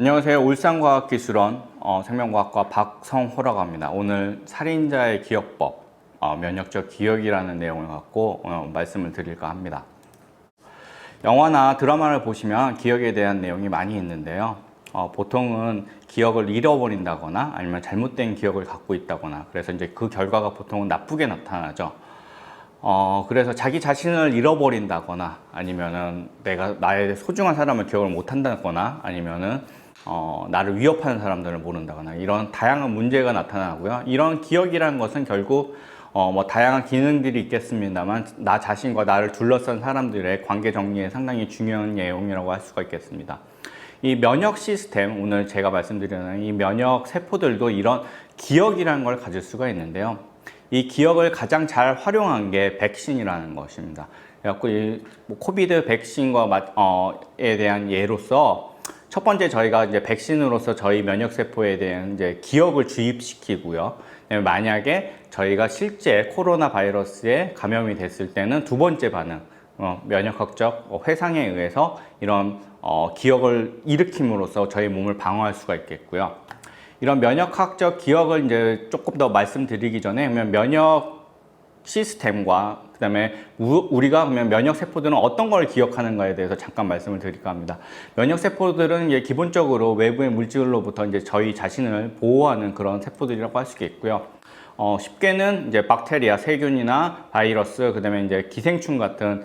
안녕하세요. 울산과학기술원 생명과학과 박성호라고 합니다. 오늘 살인자의 기억법, 면역적 기억이라는 내용을 갖고 말씀을 드릴까 합니다. 영화나 드라마를 보시면 기억에 대한 내용이 많이 있는데요. 보통은 기억을 잃어버린다거나 아니면 잘못된 기억을 갖고 있다거나, 그래서 이제 그 결과가 보통은 나쁘게 나타나죠. 그래서 자기 자신을 잃어버린다거나 아니면은 나의 소중한 사람을 기억을 못 한다거나 아니면은 나를 위협하는 사람들을 모른다거나 이런 다양한 문제가 나타나고요. 이런 기억이라는 것은 결국 다양한 기능들이 있겠습니다만 나 자신과 나를 둘러싼 사람들의 관계 정리에 상당히 중요한 내용이라고 할 수가 있겠습니다. 이 면역 시스템, 오늘 제가 말씀드리는 이 면역 세포들도 이런 기억이라는 걸 가질 수가 있는데요. 이 기억을 가장 잘 활용한 게 백신이라는 것입니다. 그래갖고 코비드 백신에 대한 예로서 첫 번째 저희가 이제 백신으로서 저희 면역 세포에 대한 이제 기억을 주입시키고요. 만약에 저희가 실제 코로나 바이러스에 감염이 됐을 때는 두 번째 반응, 면역학적 회상에 의해서 이런 기억을 일으킴으로써 저희 몸을 방어할 수가 있겠고요. 이런 면역학적 기억을 이제 조금 더 말씀드리기 전에 면역 시스템과 그다음에 우리가 그러면 면역 세포들은 어떤 걸 기억하는가에 대해서 잠깐 말씀을 드릴까 합니다. 면역 세포들은 이제 기본적으로 외부의 물질로부터 이제 저희 자신을 보호하는 그런 세포들이라고 할 수 있고요. 쉽게는 이제 박테리아, 세균이나 바이러스, 그다음에 이제 기생충 같은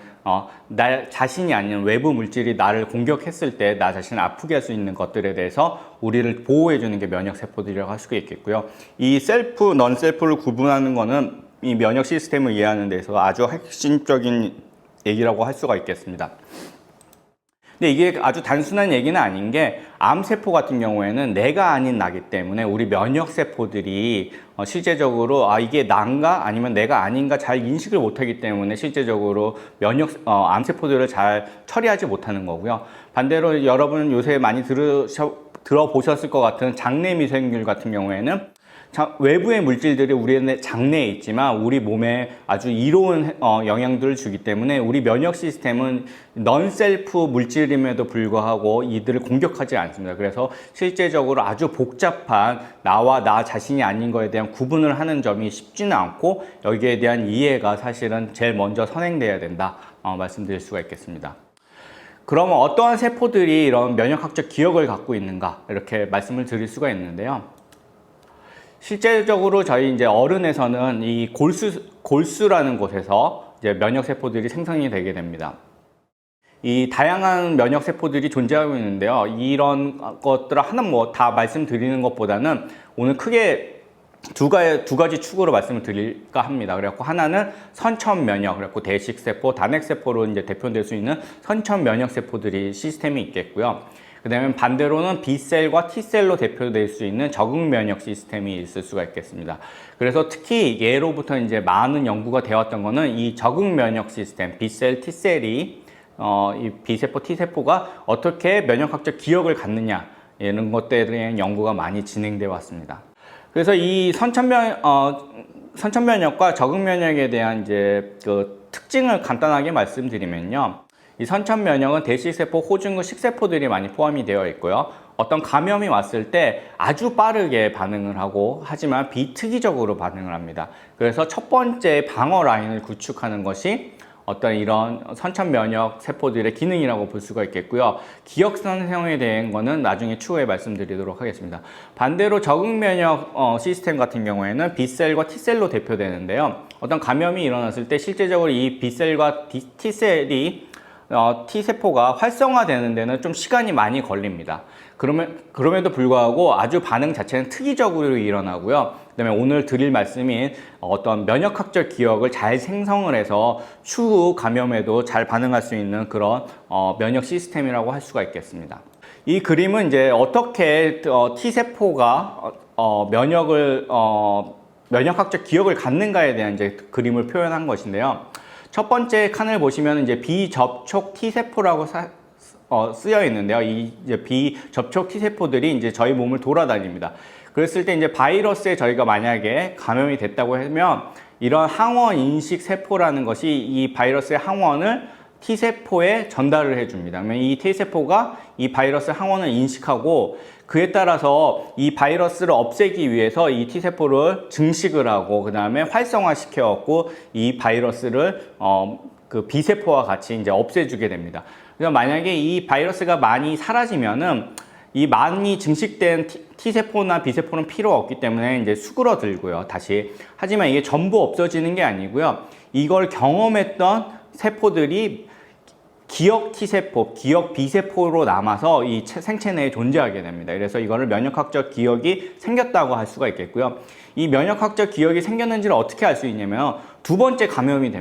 나 자신이 아닌 외부 물질이 나를 공격했을 때 나 자신을 아프게 할 수 있는 것들에 대해서 우리를 보호해 주는 게 면역 세포들이라고 할 수가 있겠고요. 이 셀프, 넌 셀프를 구분하는 거는 이 면역 시스템을 이해하는 데 있어서 아주 핵심적인 얘기라고 할 수가 있겠습니다. 근데 이게 아주 단순한 얘기는 아닌 게, 암세포 같은 경우에는 내가 아닌 나기 때문에 우리 면역세포들이 실제적으로 이게 난가 아니면 내가 아닌가 잘 인식을 못하기 때문에 실제적으로 암세포들을 잘 처리하지 못하는 거고요. 반대로 여러분 요새 많이 들어보셨을 것 같은 장내 미생물 같은 경우에는 외부의 물질들이 우리 장내에 있지만 우리 몸에 아주 이로운 영향들을 주기 때문에 우리 면역 시스템은 넌셀프 물질임에도 불구하고 이들을 공격하지 않습니다. 그래서 실제적으로 아주 복잡한 나와 나 자신이 아닌 거에 대한 구분을 하는 점이 쉽지는 않고, 여기에 대한 이해가 사실은 제일 먼저 선행돼야 된다 말씀드릴 수가 있겠습니다. 그러면 어떠한 세포들이 이런 면역학적 기억을 갖고 있는가, 이렇게 말씀을 드릴 수가 있는데요. 실제적으로 저희 이제 어른에서는 이 골수라는 곳에서 이제 면역 세포들이 생성이 되게 됩니다. 이 다양한 면역 세포들이 존재하고 있는데요. 이런 것들을 하나 다 말씀드리는 것보다는 오늘 크게 두 가지 축으로 말씀을 드릴까 합니다. 그래갖고 하나는 선천 면역, 그래갖고 대식 세포, 단핵 세포로 이제 대표될 수 있는 선천 면역 세포들이 시스템이 있겠고요. 그 다음에 반대로는 B셀과 T셀로 대표될 수 있는 적응 면역 시스템이 있을 수가 있겠습니다. 그래서 특히 예로부터 이제 많은 연구가 되었던 거는 이 적응 면역 시스템, B셀, T셀이 이 B세포, T세포가 어떻게 면역학적 기억을 갖느냐, 이런 것들에 대한 연구가 많이 진행되어 왔습니다. 그래서 이 선천 면역과 적응 면역에 대한 이제 그 특징을 간단하게 말씀드리면요. 이 선천 면역은 대식세포, 호중구, 식세포들이 많이 포함이 되어 있고요. 어떤 감염이 왔을 때 아주 빠르게 반응을 하고, 하지만 비특이적으로 반응을 합니다. 그래서 첫 번째 방어 라인을 구축하는 것이 어떤 이런 선천 면역 세포들의 기능이라고 볼 수가 있겠고요. 기억 생성에 대한 거는 나중에 추후에 말씀드리도록 하겠습니다. 반대로 적응 면역 시스템 같은 경우에는 B셀과 T셀로 대표되는데요. 어떤 감염이 일어났을 때 실제적으로 이 B셀과 T셀이 T세포가 활성화되는 데는 좀 시간이 많이 걸립니다. 그럼에도 불구하고 아주 반응 자체는 특이적으로 일어나고요. 그다음에 오늘 드릴 말씀인 어떤 면역학적 기억을 잘 생성을 해서 추후 감염에도 잘 반응할 수 있는 그런 면역 시스템이라고 할 수가 있겠습니다. 이 그림은 이제 어떻게 T세포가 면역학적 기억을 갖는가에 대한 이제 그림을 표현한 것인데요. 첫 번째 칸을 보시면 이제 비접촉 T세포라고 쓰여 있는데요. 이 이제 비접촉 T세포들이 이제 저희 몸을 돌아다닙니다. 그랬을 때 이제 바이러스에 저희가 만약에 감염이 됐다고 하면 이런 항원 인식 세포라는 것이 이 바이러스의 항원을 T세포에 전달을 해줍니다. 그러면 이 T세포가 이 바이러스 항원을 인식하고 그에 따라서 이 바이러스를 없애기 위해서 이 T세포를 증식을 하고 그 다음에 활성화시켜갖고 이 바이러스를 그 B세포와 같이 이제 없애주게 됩니다. 그래서 만약에 이 바이러스가 많이 사라지면은 이 많이 증식된 T세포나 B세포는 필요 없기 때문에 이제 수그러들고요, 다시. 하지만 이게 전부 없어지는 게 아니고요. 이걸 경험했던 세포들이 기억 T세포, 기억 B세포로 남아서 이 생체 내에 존재하게 됩니다. 그래서 이거를 면역학적 기억이 생겼다고 할 수가 있겠고요. 이 면역학적 기억이 생겼는지를 어떻게 알 수 있냐면 두 번째 감염이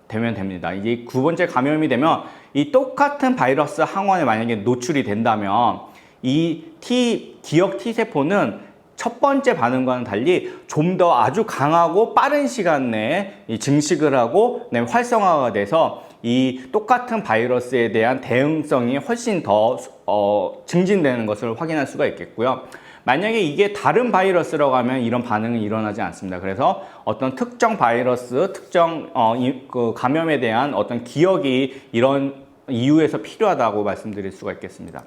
되면 됩니다. 이게 두 번째 감염이 되면 이 똑같은 바이러스 항원에 만약에 노출이 된다면 이 기억 T세포는 첫 번째 반응과는 달리 좀 더 아주 강하고 빠른 시간 내에 증식을 하고 활성화가 돼서 이 똑같은 바이러스에 대한 대응성이 훨씬 더 증진되는 것을 확인할 수가 있겠고요. 만약에 이게 다른 바이러스라고 하면 이런 반응은 일어나지 않습니다. 그래서 어떤 특정 바이러스, 특정 그 감염에 대한 어떤 기억이 이런 이유에서 필요하다고 말씀드릴 수가 있겠습니다.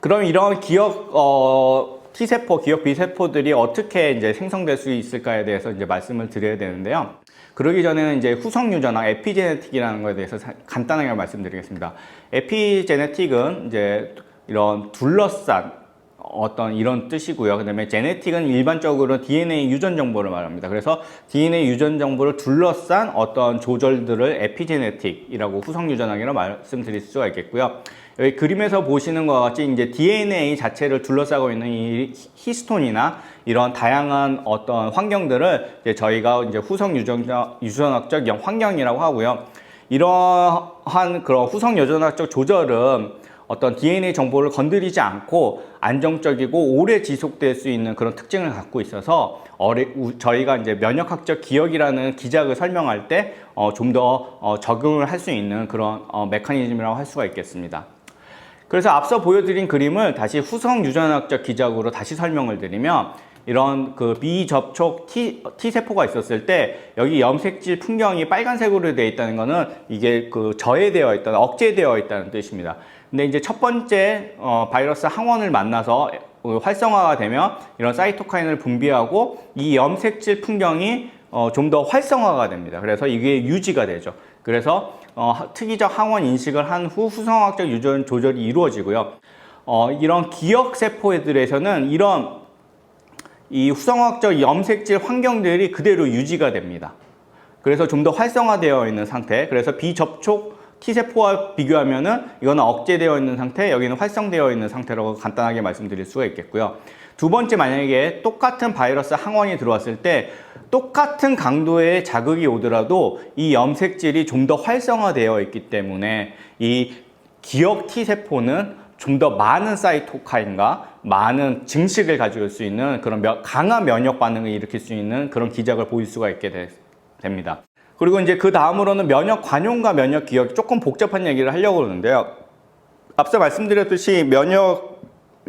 그럼 이런 기억 T세포, 기억 B세포들이 어떻게 이제 생성될 수 있을까에 대해서 이제 말씀을 드려야 되는데요. 그러기 전에는 이제 후성 유전학, 에피제네틱이라는 것에 대해서 간단하게 말씀드리겠습니다. 에피제네틱은 이제 이런 둘러싼 어떤 이런 뜻이고요. 그 다음에 제네틱은 일반적으로 DNA 유전 정보를 말합니다. 그래서 DNA 유전 정보를 둘러싼 어떤 조절들을 에피제네틱이라고 후성 유전학이라고 말씀드릴 수가 있겠고요. 여기 그림에서 보시는 것과 같이 이제 DNA 자체를 둘러싸고 있는 이 히스톤이나 이런 다양한 어떤 환경들을 이제 저희가 이제 후성 유전학적 환경이라고 하고요. 이러한 그런 후성 유전학적 조절은 어떤 DNA 정보를 건드리지 않고 안정적이고 오래 지속될 수 있는 그런 특징을 갖고 있어서 저희가 이제 면역학적 기억이라는 기작을 설명할 때 좀 더 적용을 할 수 있는 그런 메커니즘이라고 할 수가 있겠습니다. 그래서 앞서 보여드린 그림을 다시 후성 유전학적 기작으로 다시 설명을 드리면 이런 그 미접촉 T세포가 있었을 때 여기 염색질 풍경이 빨간색으로 되어 있다는 것은 이게 그 저해되어 있다는, 억제되어 있다는 뜻입니다. 근데 이제 첫 번째 바이러스 항원을 만나서 활성화가 되면 이런 사이토카인을 분비하고 이 염색질 풍경이 좀 더 활성화가 됩니다. 그래서 이게 유지가 되죠. 그래서 특이적 항원 인식을 한 후 후성학적 유전 조절이 이루어지고요. 이런 기억 세포들에서는 이런 이 후성학적 염색질 환경들이 그대로 유지가 됩니다. 그래서 좀 더 활성화되어 있는 상태. 그래서 비접촉 T세포와 비교하면은 이거는 억제되어 있는 상태, 여기는 활성되어 있는 상태라고 간단하게 말씀드릴 수가 있겠고요. 두 번째, 만약에 똑같은 바이러스 항원이 들어왔을 때 똑같은 강도의 자극이 오더라도 이 염색질이 좀 더 활성화되어 있기 때문에 이 기억 T세포는 좀 더 많은 사이토카인과 많은 증식을 가질 수 있는 그런 강한 면역 반응을 일으킬 수 있는 그런 기작을 보일 수가 있게 됩니다. 그리고 이제 그 다음으로는 면역 관용과 면역 기억, 조금 복잡한 얘기를 하려고 그러는데요. 앞서 말씀드렸듯이 면역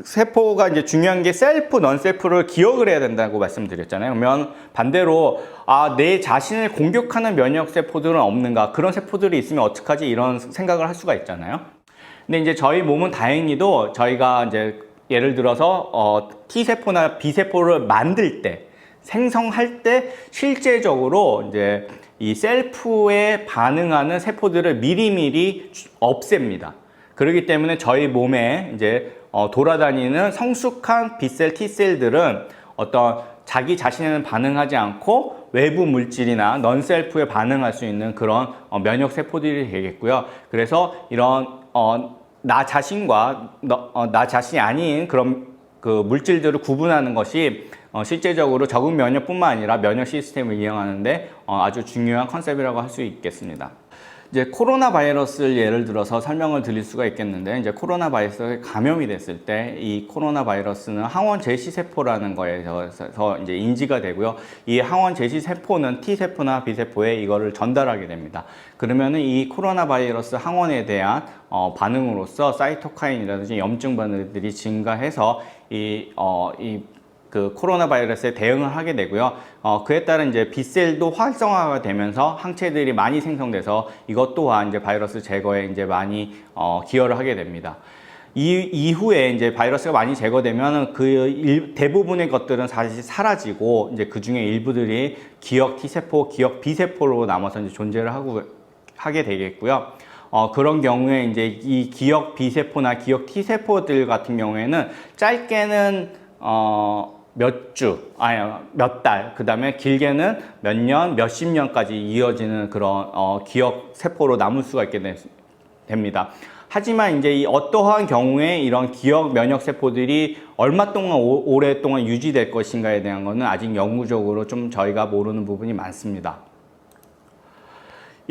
세포가 이제 중요한 게 셀프, 넌셀프를 기억을 해야 된다고 말씀드렸잖아요. 그러면 반대로 내 자신을 공격하는 면역 세포들은 없는가? 그런 세포들이 있으면 어떡하지? 이런 생각을 할 수가 있잖아요. 근데 이제 저희 몸은 다행히도 저희가 이제 예를 들어서 T세포나 B세포를 만들 때, 생성할 때 실제적으로 이제 이 셀프에 반응하는 세포들을 미리미리 없앱니다. 그렇기 때문에 저희 몸에 이제 돌아다니는 성숙한 B셀, T셀들은 어떤 자기 자신에는 반응하지 않고 외부 물질이나 넌셀프에 반응할 수 있는 그런 면역 세포들이 되겠고요. 그래서 이런 나 자신과 나 자신이 아닌 그런 그 물질들을 구분하는 것이 실제적으로 적응 면역뿐만 아니라 면역 시스템을 이용하는데 아주 중요한 컨셉이라고 할 수 있겠습니다. 이제 코로나 바이러스를 예를 들어서 설명을 드릴 수가 있겠는데, 이제 코로나 바이러스에 감염이 됐을 때 이 코로나 바이러스는 항원 제시 세포라는 거에서 이제 인지가 되고요. 이 항원 제시 세포는 T세포나 B세포에 이거를 전달하게 됩니다. 그러면은 이 코로나 바이러스 항원에 대한 반응으로서 사이토카인이라든지 염증 반응들이 증가해서 이 그 코로나 바이러스에 대응을 하게 되고요. 그에 따른 이제 B셀도 활성화가 되면서 항체들이 많이 생성돼서 이것 또한 이제 바이러스 제거에 이제 많이 기여를 하게 됩니다. 이후에 이제 바이러스가 많이 제거되면 대부분의 것들은 사실 사라지고 이제 그 중에 일부들이 기억 T세포, 기억 B세포로 남아서 이제 존재를 하게 되겠고요. 그런 경우에 이제 이 기억 B세포나 기억 T세포들 같은 경우에는 짧게는 몇 달, 그 다음에 길게는 몇 년, 몇십 년까지 이어지는 그런 기억 세포로 남을 수가 있게 됩니다. 하지만 이제 이 어떠한 경우에 이런 기억 면역 세포들이 얼마 동안 오랫동안 유지될 것인가에 대한 것은 아직 연구적으로 좀 저희가 모르는 부분이 많습니다.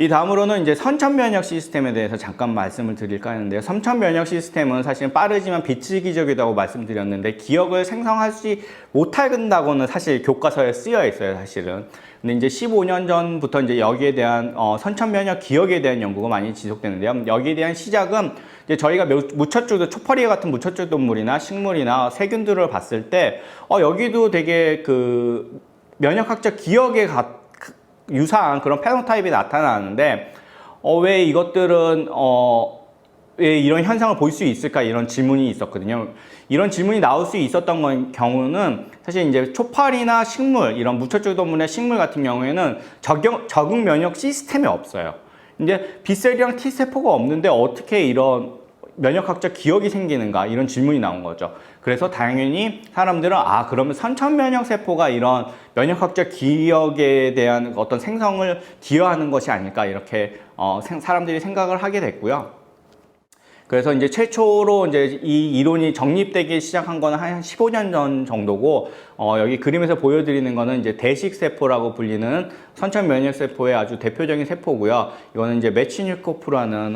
이 다음으로는 이제 선천 면역 시스템에 대해서 잠깐 말씀을 드릴까 하는데요. 선천 면역 시스템은 사실 빠르지만 비특이적이라고 말씀드렸는데 기억을 생성하지 못한다고는 사실 교과서에 쓰여 있어요, 사실은. 근데 이제 15년 전부터 이제 여기에 대한 선천 면역 기억에 대한 연구가 많이 지속되는데요. 여기에 대한 시작은 이제 저희가 무척추도 초파리 같은 무척추 동물이나 식물이나 세균들을 봤을 때 여기도 되게 그 면역학적 기억에 유사한 그런 페노타입이 나타나는데 왜 이것들은 왜 이런 현상을 볼 수 있을까 이런 질문이 있었거든요. 이런 질문이 나올 수 있었던 경우는 사실 이제 초파리나 식물 이런 무척추 동물의 식물 같은 경우에는 적응 면역 시스템이 없어요. 이제 B셀이랑 T세포가 없는데 어떻게 이런 면역학적 기억이 생기는가 이런 질문이 나온 거죠. 그래서 당연히 사람들은 그러면 선천 면역 세포가 이런 면역학적 기억에 대한 어떤 생성을 기여하는 것이 아닐까 이렇게 사람들이 생각을 하게 됐고요. 그래서 이제 최초로 이제 이 이론이 정립되기 시작한 거는 한 15년 전 정도고, 여기 그림에서 보여드리는 거는 이제 대식세포라고 불리는 선천 면역세포의 아주 대표적인 세포고요. 이거는 이제 메치니코프라는,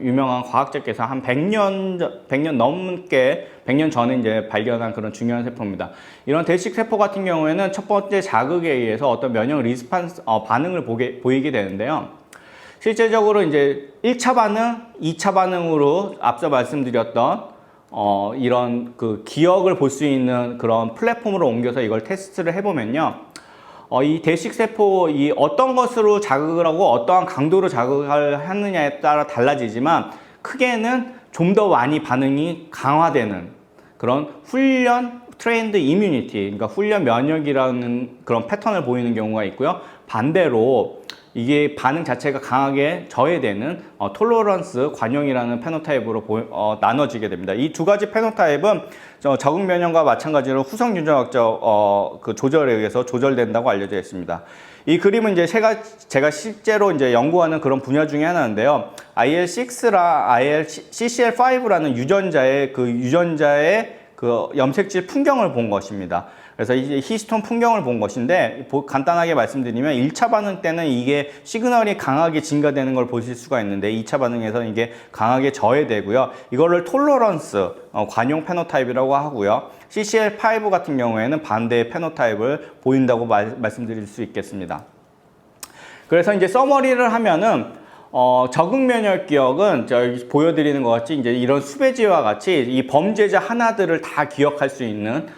유명한 과학자께서 한 100년 넘게, 100년 전에 이제 발견한 그런 중요한 세포입니다. 이런 대식세포 같은 경우에는 첫 번째 자극에 의해서 어떤 면역 리스판스, 반응을 보이게 되는데요. 실제적으로 이제 1차 반응, 2차 반응으로 앞서 말씀드렸던 이런 그 기억을 볼 수 있는 그런 플랫폼으로 옮겨서 이걸 테스트를 해보면요. 이 대식세포 이 어떤 것으로 자극을 하고 어떠한 강도로 자극을 하느냐에 따라 달라지지만 크게는 좀 더 많이 반응이 강화되는 그런 훈련 트레인드 이뮤니티, 그러니까 훈련 면역이라는 그런 패턴을 보이는 경우가 있고요. 반대로 이게 반응 자체가 강하게 저해되는 톨러런스 관용이라는 페노타입으로 나눠지게 됩니다. 이 두 가지 페노타입은 적응 면역과 마찬가지로 후성 유전학적 그 조절에 의해서 조절된다고 알려져 있습니다. 이 그림은 이제 제가 실제로 이제 연구하는 그런 분야 중에 하나인데요. IL6라 CCL5라는 유전자의 그 염색질 풍경을 본 것입니다. 그래서 이제 히스톤 풍경을 본 것인데 간단하게 말씀드리면 1차 반응 때는 이게 시그널이 강하게 증가되는 걸 보실 수가 있는데 2차 반응에서는 이게 강하게 저해되고요. 이거를 톨러런스 관용 페노타입이라고 하고요. CCL5 같은 경우에는 반대의 페노타입을 보인다고 말씀드릴 수 있겠습니다. 그래서 이제 서머리를 하면은 적응 면역 기억은 저기 보여드리는 것 같이 이제 이런 수배지와 같이 이 범죄자 하나들을 다 기억할 수 있는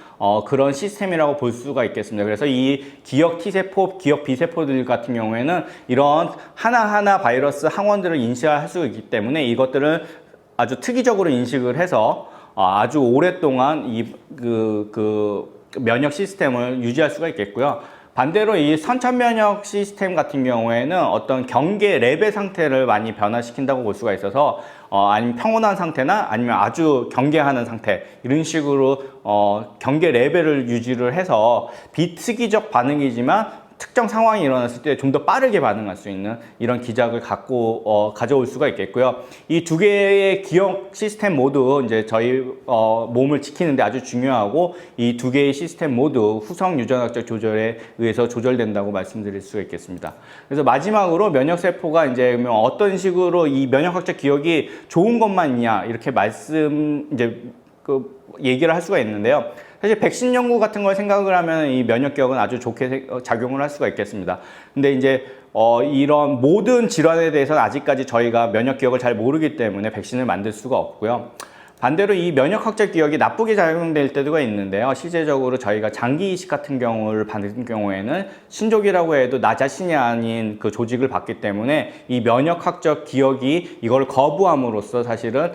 그런 시스템이라고 볼 수가 있겠습니다. 그래서 이 기억 T세포, 기억 B세포들 같은 경우에는 이런 하나하나 바이러스 항원들을 인식할 수 있기 때문에 이것들을 아주 특이적으로 인식을 해서 아주 오랫동안 그 면역 시스템을 유지할 수가 있겠고요. 반대로 이 선천 면역 시스템 같은 경우에는 어떤 경계 레벨 상태를 많이 변화시킨다고 볼 수가 있어서 아니면 평온한 상태나 아니면 아주 경계하는 상태 이런 식으로 경계 레벨을 유지를 해서 비특이적 반응이지만 특정 상황이 일어났을 때 좀 더 빠르게 반응할 수 있는 이런 기작을 가져올 수가 있겠고요. 이 두 개의 기억 시스템 모두 이제 저희 몸을 지키는데 아주 중요하고 이 두 개의 시스템 모두 후성 유전학적 조절에 의해서 조절된다고 말씀드릴 수가 있겠습니다. 그래서 마지막으로 면역세포가 이제 어떤 식으로 이 면역학적 기억이 좋은 것만 있냐 이렇게 얘기를 할 수가 있는데요. 사실 백신 연구 같은 걸 생각을 하면 이 면역 기억은 아주 좋게 작용을 할 수가 있겠습니다. 근데 이제 이런 모든 질환에 대해서는 아직까지 저희가 면역 기억을 잘 모르기 때문에 백신을 만들 수가 없고요. 반대로 이 면역학적 기억이 나쁘게 작용될 때가 있는데요. 실제적으로 저희가 장기 이식 같은 경우를 받는 경우에는 신족이라고 해도 나 자신이 아닌 그 조직을 받기 때문에 이 면역학적 기억이 이걸 거부함으로써 사실은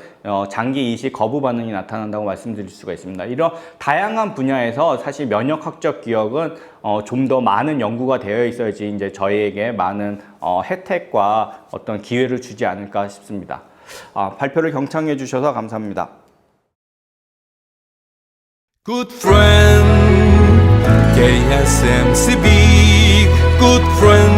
장기 이식 거부 반응이 나타난다고 말씀드릴 수가 있습니다. 이런 다양한 분야에서 사실 면역학적 기억은 좀 더 많은 연구가 되어 있어야지 이제 저희에게 많은 혜택과 어떤 기회를 주지 않을까 싶습니다. 발표를 경청해 주셔서 감사합니다. Good friend, KSMCB, good friend.